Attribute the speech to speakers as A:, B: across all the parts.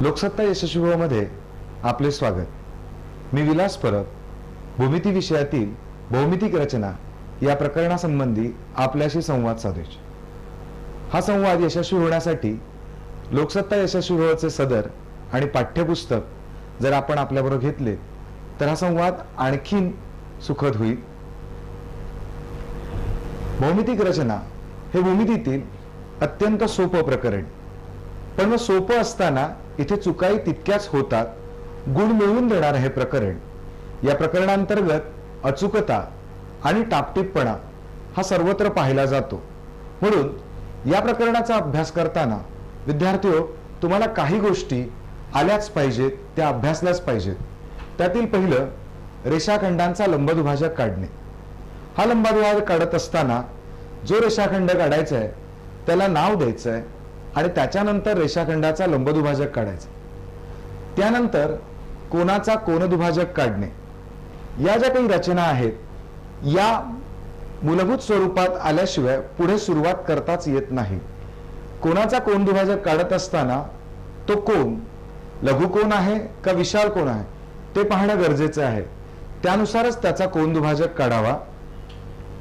A: लोकसत्ता यशस्वीमध्ये आपले स्वागत. मी विलास परब भूमिती विषयातील भौमितिक रचना या प्रकरणासंबंधी आपल्याशी संवाद साधेच. हा संवाद यशस्वी होण्यासाठी लोकसत्ता यशस्वीचे सदर आणि पाठ्यपुस्तक जर आपण आपल्याबरोबर घेतले तर हा संवाद आणखीन सुखद होईल. भौमितिक रचना हे भूमितीतील अत्यंत सोपं प्रकरण, पण मग सोपं असताना इथे चुकाई तितक्याच होतात. गुण मिळवून देणारे हे प्रकरण, या प्रकरणांतर्गत अचूकता आणि टापटीपणा हा सर्वत्र पाहिला जातो. म्हणून या प्रकरणाचा अभ्यास करताना विद्यार्थीओ तुम्हाला काही गोष्टी आल्याच पाहिजेत, त्या अभ्यासल्याच पाहिजेत. त्यातील पहिलं रेषाखंडांचा लंबदुभाजक काढणे. हा लंबदुभाजक काढत असताना जो रेषाखंड काढायचा आहे त्याला नाव द्यायचं आहे आणि त्याच्यानंतर रेषाखंडाचा लंबदुभाजक काढायचा. त्यानंतर कोनाचा कोनदुभाजक काढणे. या ज्या काही रचना आहेत या मूलभूत स्वरूपात आल्याशिवाय पुढे सुरुवात करताच येत नाही. कोनाचा कोनदुभाजक काढत असताना तो कोन लघुकोन आहे का विशाल कोन आहे ते पाहणं गरजेचं आहे. त्यानुसारच त्याचा कोनदुभाजक काढावा.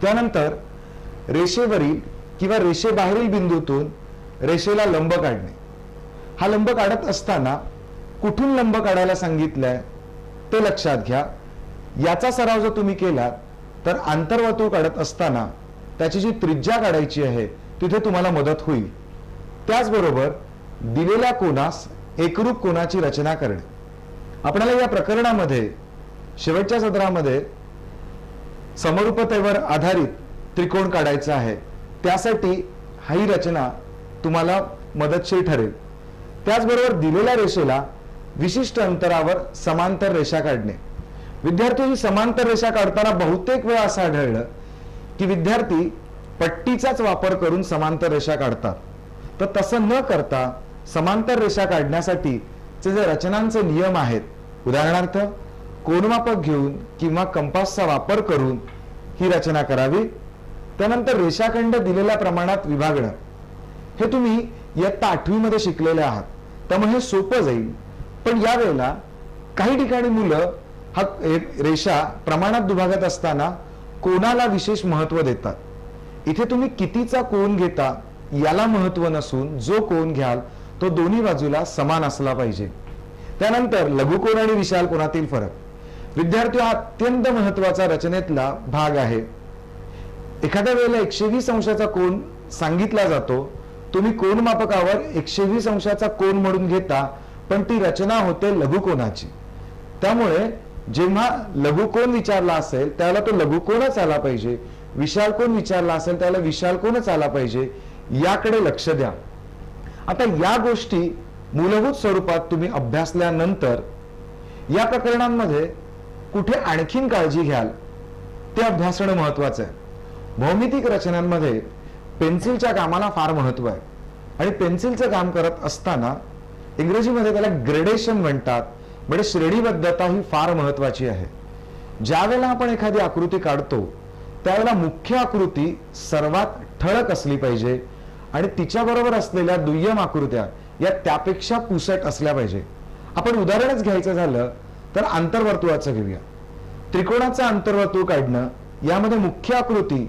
A: त्यानंतर रेषेवरील किंवा रेषेबाहेरील बिंदूतून रेषेला लंब काढणे. हा लंब काढत असताना कुठून लंब काढायला सांगितलंय ते लक्षात घ्या. याचा सराव जर तुम्ही केला तर आंतरवर्तुळ काढत असताना त्याची जी त्रिज्या काढायची आहे तिथे तुम्हाला मदत होईल. त्याचबरोबर दिलेल्या कोनास एकरूप कोनाची रचना करणे. आपल्याला या प्रकरणामध्ये शेवटच्या सत्रामध्ये समरूपतेवर आधारित त्रिकोण काढायचा आहे. त्यासाठी ही रचना तुम्हाला मदतशीर ठरेल. त्याचबरोबर दिलेल्या रेषेला विशिष्ट अंतरावर समांतर रेषा काढणे. विद्यार्थी ही समांतर रेषा काढताना बहुतेक वेळा असं आढळलं की विद्यार्थी पट्टीचाच वापर करून समांतर रेषा काढतात. तर तसं न करता समांतर रेषा काढण्यासाठी जे रचनांचे नियम आहेत, उदाहरणार्थ कोनमापक घेऊन किंवा कंपासचा वापर करून ही रचना करावी. त्यानंतर रेषाखंड दिलेल्या प्रमाणात विभागणं हे तुम्ही इयत्ता 8वी मध्ये शिकलेले आहात, त्यामुळे हे सोपं जाईल. पण यावेळेला काही ठिकाणी मुलं हा रेषा प्रमाणात दुभागत असताना कोनाला विशेष महत्व देतात. इथे तुम्ही कितीचा कोन घेता याला महत्व नसून जो कोन घ्याल तो दोन्ही बाजूला समान असला पाहिजे. त्यानंतर लघुकोन आणि विशाल कोनातील फरक. विद्यार्थी हा अत्यंत महत्वाचा रचनेतला भाग आहे. एखाद्या वेळेला 120 अंशाचा कोन सांगितला जातो, तुम्ही कोनमापकावर 120 अंशाचा कोन म्हणून घेता, पण ती रचना होते लघुकोनाची. त्यामुळे जेव्हा लघुकोन विचारला असेल त्याला तो लघुकोनच आला पाहिजे, विशाल कोन विचारला असेल त्याला विशाल कोनच आला पाहिजे. याकडे लक्ष द्या. आता या गोष्टी मूलभूत स्वरूपात तुम्ही अभ्यासल्यानंतर या प्रकरणांमध्ये कुठे आणखीन काळजी घ्याल ते अभ्यासणं महत्वाचं आहे. भौमितिक रचनांमध्ये पेन्सिलच्या कामाला फार महत्व आहे आणि पेन्सिलचं काम करत असताना इंग्रजीमध्ये त्याला ग्रेडेशन म्हणतात. म्हणजे श्रेणीबद्धता ही फार महत्वाची आहे. ज्या वेळेला आपण एखादी आकृती काढतो त्यावेळेला मुख्य आकृती सर्वात ठळक असली पाहिजे आणि तिच्याबरोबर असलेल्या दुय्यम आकृत्या या त्यापेक्षा पुसट असल्या पाहिजे. आपण उदाहरणच घ्यायचं झालं तर आंतरवर्तुळाचं घेऊया. त्रिकोणाचं आंतरवर्तुळ काढणं, यामध्ये मुख्य आकृती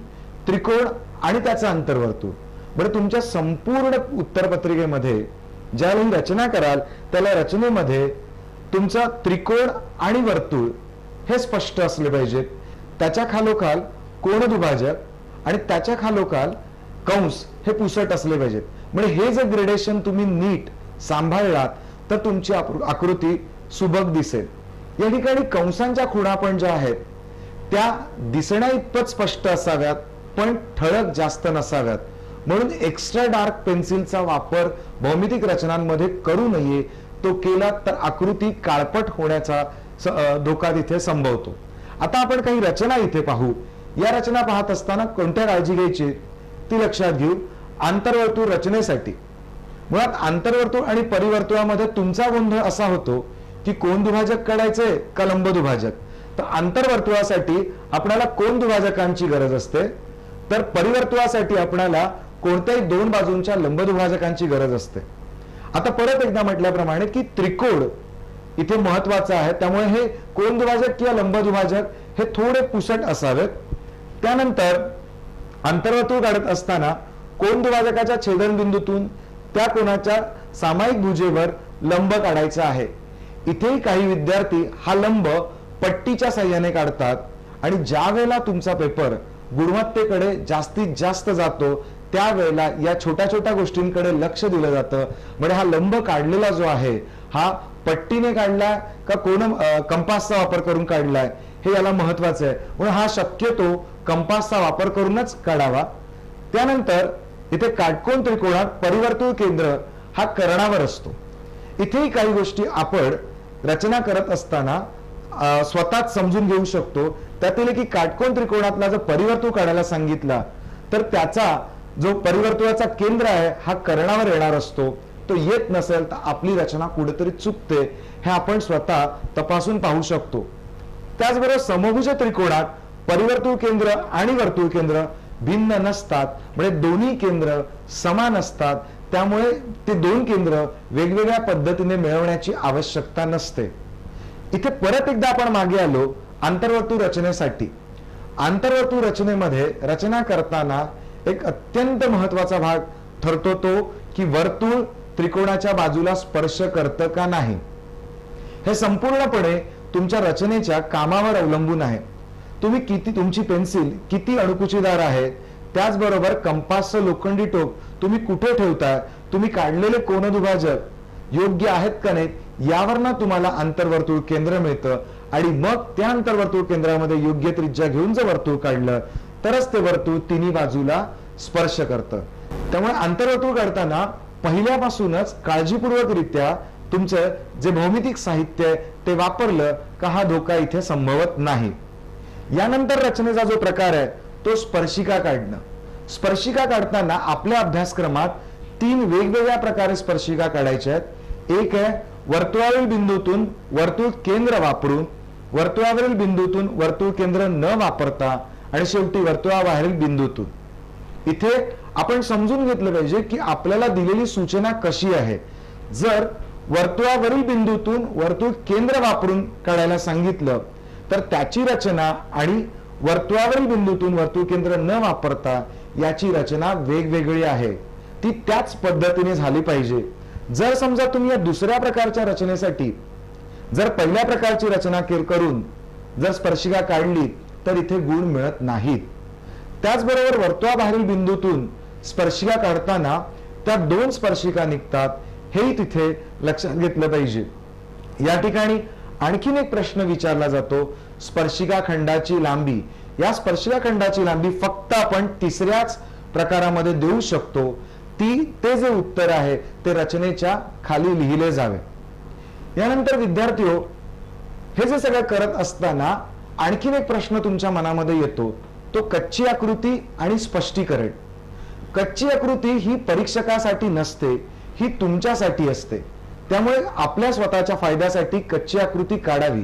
A: त्रिकोण आणि त्याचं अंतर्वर्तुळ. बरं, तुमच्या संपूर्ण उत्तरपत्रिकेमध्ये ज्यावेळी रचना कराल त्याला रचनेमध्ये तुमचा त्रिकोण आणि वर्तुळ हे स्पष्ट असले पाहिजेत. त्याच्या खालोखाल कोनदुभाजक आणि त्याच्या खालोखाल कंस हे पुसट असले पाहिजेत. म्हणजे हे जे ग्रेडेशन तुम्ही नीट सांभाळलात तर तुमची आकृती सुबक दिसेल. या ठिकाणी कंसांच्या खुणा पण ज्या आहेत त्या दिसण्या इतपत स्पष्ट असाव्यात पण ठळक जास्त नसाव्यात. म्हणून एक्स्ट्रा डार्क पेन्सिलचा वापर भौमितिक रचनांमध्ये करू नये. तो केला तर आकृती काळपट होण्याचा धोका तिथे संभवतो. आता आपण काही रचना इथे पाहू. या रचना पाहत असताना कोणत्या काळजी घ्यायची ती लक्षात घेऊ. आंतरवर्तुळ रचनेसाठी मुळात आंतरवर्तुळ आणि परिवर्तुळामध्ये तुमचा गोंधळ असा होतो की कोनदुभाजक काढायचंय का लंबदुभाजक. तर आंतरवर्तुळासाठी आपल्याला कोनदुभाजकांची गरज असते, तर परिवर्तुळासाठी आपल्याला कोणत्याही दोन बाजूंच्या लंबदुभाजकांची गरज असते. आता परत एकदा म्हटल्याप्रमाणे की त्रिकोण इथे महत्वाचा आहे, त्यामुळे हे कोन दुभाजक किंवा लंब दुभाजक हे थोडे पुसट असावेत. त्यानंतर अंतर्वर्तुळ काढत असताना कोन दुभाजकाच्या छेदनबिंदूतून त्या कोणाच्या सामायिक भुजेवर लंब काढायचा आहे. इथेही काही विद्यार्थी हा लंब पट्टीच्या साह्याने काढतात आणि ज्या वेळेला तुमचा पेपर गुणवत्तेकडे जास्तीत जास्त जातो त्यावेळेला या छोट्या छोट्या गोष्टींकडे लक्ष दिलं जातं. म्हणजे हा लंब काढलेला जो आहे हा पट्टीने काढलाय का कंपासचा वापर करून काढलाय हे याला महत्वाचं आहे, म्हणून हा शक्यतो कंपासचा वापर करूनच काढावा. त्यानंतर इथे काटकोन त्रिकोणात परिवर्तुळ केंद्र हा कर्णावर असतो. इथेही काही गोष्टी आपण रचना करत असताना स्वतःच समजून घेऊ शकतो. त्यातील की काटकोन त्रिकोणातला जर परिवर्तुळ काढायला सांगितला तर त्याचा जो परिवर्तुळाचा केंद्र आहे हा कर्णावर येणार असतो. तो येत नसेल तर आपली रचना कुठेतरी चुकते, हे आपण स्वतः तपासून पाहू शकतो. त्याचबरोबर समभुज त्रिकोणात परिवर्तुळ केंद्र आणि वर्तुळ केंद्र भिन्न नसतात, म्हणजे दोन्ही केंद्र समान असतात. त्यामुळे ते दोन केंद्र वेगवेगळ्या पद्धतीने मिळवण्याची आवश्यकता नसते. इथे परत एकदा आपण मागे आलो आंतरवर्तुळ रचनेसाठी. आंतरवर्तुळ रचनेमध्ये रचना करताना एक अत्यंत महत्वाचा भाग ठरतो तो की वर्तुळ त्रिकोणाच्या बाजूला स्पर्श करतं का नाही. हे संपूर्णपणे तुमच्या रचनेच्या कामावर अवलंबून आहे. तुमची पेन्सिल किती अणकुचीदार आहे, त्याचबरोबर कंपासचं लोखंडी टोक तुम्ही कुठे ठेवताय, तुम्ही काढलेले कोनदुभाजक योग्य आहेत का नाहीत, यावरनं तुम्हाला आंतरवर्तुळ केंद्र मिळतं. आणि मग त्या आंतरवर्तुळ केंद्रामध्ये योग्य त्रिज्या घेऊन जर वर्तुळ काढलं तरच ते वर्तुळ तिन्ही बाजूला स्पर्श करतं. त्यामुळे आंतरवर्तुळ काढताना पहिल्यापासूनच काळजीपूर्वकरित्या तुमचं जे भौमितिक साहित्य आहे ते वापरलं का हा धोका इथे संभवत नाही. यानंतर रचनेचा जो प्रकार आहे तो स्पर्शिका काढणं. स्पर्शिका काढताना आपल्या अभ्यासक्रमात 3 वेगवेगळ्या प्रकारे स्पर्शिका काढायच्या आहेत. एक आहे वर्तुळावरील बिंदूतून वर्तुळ केंद्र वापरून, वर्तुळावरील बिंदूतून वर्तुळ केंद्र न वापरता, आणि शेवटी वर्तुळाबाहेरील बिंदूतून. इथे आपण समजून घेतलं पाहिजे की आपल्याला दिलेली सूचना कशी आहे. जर वर्तुळावरील बिंदूतून वर्तुळ केंद्र वापरून काढायला सांगितलं तर त्याची रचना आणि वर्तुळावरील बिंदूतून वर्तुळ केंद्र न वापरता याची रचना वेगवेगळी आहे, ती त्याच पद्धतीने झाली पाहिजे. जर समजा तुम्ही या दुसऱ्या प्रकारच्या रचनेसाठी जर पहिल्या प्रकारची रचना करून जर स्पर्शिका काढली तर इथे गुण मिळत नाहीत. त्याचबरोबर वर्तुळाबाहेरील बिंदूतून स्पर्शिका काढताना त्या 2 स्पर्शिका निघतात, हेही तिथे लक्षात घेतलं पाहिजे. या ठिकाणी आणखीन एक प्रश्न विचारला जातो, स्पर्शिका खंडाची लांबी. या स्पर्शिका खंडाची लांबी फक्त आपण तिसऱ्याच प्रकारामध्ये देऊ शकतो. ते जे उत्तर आहे ते रचनेच्या खाली लिहिले जावे. यानंतर विद्यार्थीओ, हे जे सगळं करत असताना आणखीन एक प्रश्न तुमच्या मनामध्ये येतो, तो कच्ची आकृती आणि स्पष्टीकरण. कच्ची आकृती ही परीक्षकासाठी नसते, ही तुमच्यासाठी असते. त्यामुळे आपल्या स्वतःच्या फायद्यासाठी कच्ची आकृती काढावी.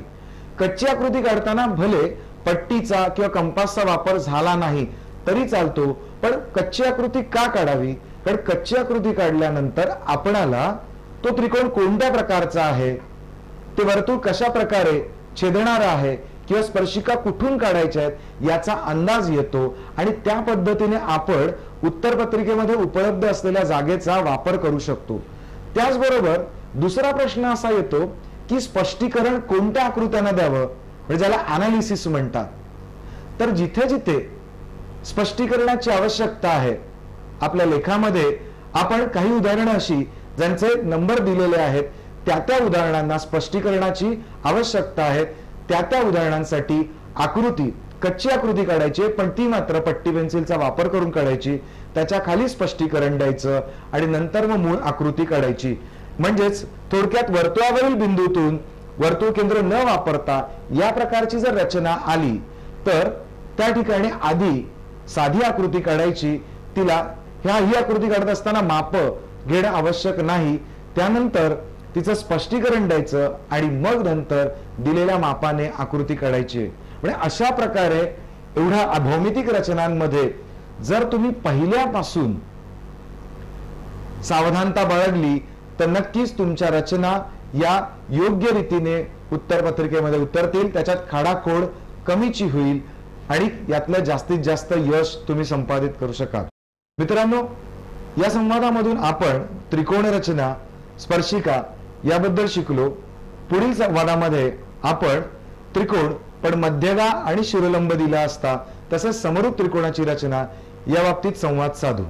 A: कच्ची आकृती काढताना भले पट्टीचा किंवा कंपासचा वापर झाला नाही तरी चालतो, पण कच्ची आकृती का काढावी? कारण कच्ची आकृती काढल्यानंतर आपणाला तो त्रिकोण कोणत्या प्रकारचा आहे, ते वर्तुळ कशा प्रकारे छेदणार आहे किंवा स्पर्शिका कुठून काढायच्या आहेत याचा अंदाज येतो आणि त्या पद्धतीने आपण उत्तरपत्रिकेमध्ये उपलब्ध असलेल्या जागेचा वापर करू शकतो. त्याचबरोबर दुसरा प्रश्न असा येतो की स्पष्टीकरण कोणत्या आकृत्यांना द्यावं, म्हणजे ज्याला अनालिसिस म्हणतात. तर जिथे जिथे स्पष्टीकरणाची आवश्यकता आहे आपल्या लेखामध्ये आपण काही उदाहरणं अशी ज्यांचे नंबर दिलेले आहेत त्या उदाहरणांना स्पष्टीकरणाची आवश्यकता आहे, त्या उदाहरणांसाठी आकृती कच्ची आकृती काढायची, पण ती मात्र पट्टी पेन्सिलचा वापर करून काढायची. त्याच्या खाली स्पष्टीकरण द्यायचं आणि नंतर मग मूळ आकृती काढायची. म्हणजेच थोडक्यात वर्तुळावरील बिंदूतून वर्तुळ केंद्र न वापरता या प्रकारची जर रचना आली तर त्या ठिकाणी आधी साधी आकृती काढायची. तिला ही आकृती काढत असताना माप घेणं आवश्यक नाही. त्यानंतर तिचं स्पष्टीकरण द्यायचं आणि मग नंतर दिलेल्या मापाने आकृती काढायची. म्हणजे अशा प्रकारे एवढ्या भौमितिक रचनांमध्ये जर तुम्ही पहिल्यापासून सावधानता बाळगली तर नक्कीच तुमच्या रचना या योग्य रीतीने उत्तरपत्रिकेमध्ये उतरतील, त्याच्यात खाडाखोड कमीची होईल आणि यातलं जास्तीत जास्त यश तुम्ही संपादित करू शकाल. मित्रांनो, या संवादामधून आपण त्रिकोण रचना, स्पर्शिका याबद्दल शिकलो. पुढील संवादामध्ये आपण त्रिकोण पण मध्यगा आणि शिरोलंब दिला असता तसंच समरूप त्रिकोणाची रचना या बाबतीत संवाद साधू.